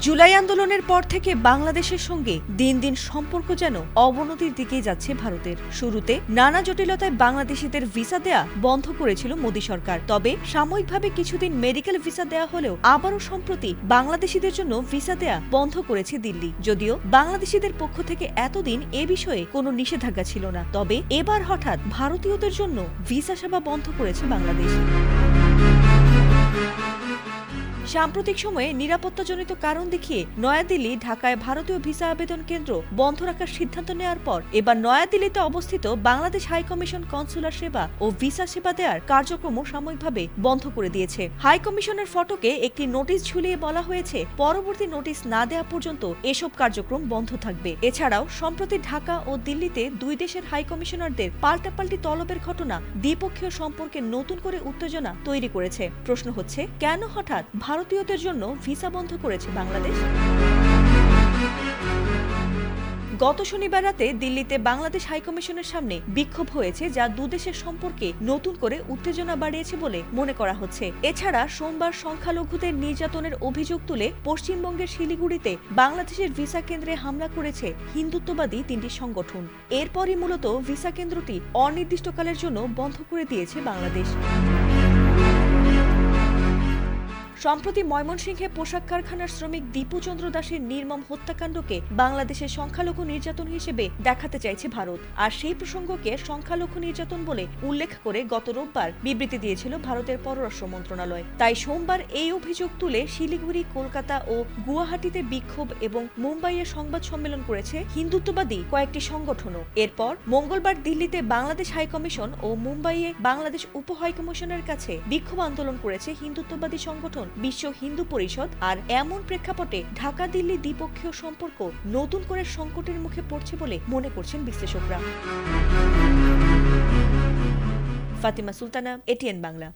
জুলাই আন্দোলনের পর থেকে বাংলাদেশের সঙ্গে দিন দিন সম্পর্ক যেন অবনতির দিকেই যাচ্ছে ভারতের। শুরুতে নানা জটিলতায় বাংলাদেশিদের ভিসা দেয়া বন্ধ করেছিল মোদী সরকার। তবে সাময়িকভাবে কিছুদিন মেডিকেল ভিসা দেয়া হলেও আবারও সম্প্রতি বাংলাদেশিদের জন্য ভিসা দেয়া বন্ধ করেছে দিল্লি। যদিও বাংলাদেশিদের পক্ষ থেকে এতদিন এ বিষয়ে কোনো নিষেধাজ্ঞা ছিল না, তবে এবার হঠাৎ ভারতীয়দের জন্য ভিসা সেবা বন্ধ করেছে বাংলাদেশ। সাম্প্রতিক সময়ে নিরাপত্তাজনিত কারণ দেখিয়ে নয়াদিল্লি ঢাকায় ভারতীয় ভিসা আবেদন কেন্দ্র বন্ধ রাখার সিদ্ধান্ত নেওয়ার পর এবার নয়াদিল্লিতে অবস্থিত বাংলাদেশ হাইকমিশন কনসুলার সেবা ও ভিসা সেবা দেওয়ার কার্যক্রম সাময়িকভাবে বন্ধ করে দিয়েছে। হাইকমিশনের ফটকে একটি নোটিশ ঝুলিয়ে বলা হয়েছে, পরবর্তী নোটিশ না দেওয়া পর্যন্ত এসব কার্যক্রম বন্ধ থাকবে। এছাড়াও সম্প্রতি ঢাকা ও দিল্লিতে দুই দেশের হাইকমিশনারদের পাল্টাপাল্টি তলবের ঘটনা দ্বিপক্ষীয় সম্পর্কে নতুন করে উত্তেজনা তৈরি করেছে। প্রশ্ন হচ্ছে, কেন হঠাৎ ভারতীয়দের জন্য ভিসা বন্ধ করেছে বাংলাদেশ? গত শনিবার রাতে দিল্লিতে বাংলাদেশ হাইকমিশনের সামনে বিক্ষোভ হয়েছে, যা দুদেশের সম্পর্কে নতুন করে উত্তেজনা বাড়িয়েছে বলে মনে করা হচ্ছে। এছাড়া সোমবার সংখ্যালঘুদের নির্যাতনের অভিযোগ তুলে পশ্চিমবঙ্গের শিলিগুড়িতে বাংলাদেশের ভিসা কেন্দ্রে হামলা করেছে হিন্দুত্ববাদী তিনটি সংগঠন। এরপরই মূলত ভিসা কেন্দ্রটি অনির্দিষ্টকালের জন্য বন্ধ করে দিয়েছে বাংলাদেশ। সম্প্রতি ময়মনসিংহে পোশাক কারখানার শ্রমিক দীপু চন্দ্র দাসের নির্মম হত্যাকাণ্ডকে বাংলাদেশের সংখ্যালঘু নির্যাতন হিসেবে দেখাতে চাইছে ভারত। আর সেই প্রসঙ্গকে সংখ্যালঘু নির্যাতন বলে উল্লেখ করে গত রোববার বিবৃতি দিয়েছিল ভারতের পররাষ্ট্র মন্ত্রণালয়। তাই সোমবার এই অভিযোগ তুলে শিলিগুড়ি, কলকাতা ও গুয়াহাটিতে বিক্ষোভ এবং মুম্বাইয়ে সংবাদ সম্মেলন করেছে হিন্দুত্ববাদী কয়েকটি সংগঠনও। এরপর মঙ্গলবার দিল্লিতে বাংলাদেশ হাইকমিশন ও মুম্বাইয়ে বাংলাদেশ উপ হাইকমিশনের কাছে বিক্ষোভ আন্দোলন করেছে হিন্দুত্ববাদী সংগঠন বিশ্ব হিন্দু পরিষদ। আর এমন প্রেক্ষাপটে ঢাকা দিল্লি দ্বিপক্ষীয় সম্পর্ক নতুন করে সংকটের মুখে পড়ছে বলে মনে করছেন বিশ্লেষকরা। ফাতিমা সুলতানা, এটিএন বাংলা।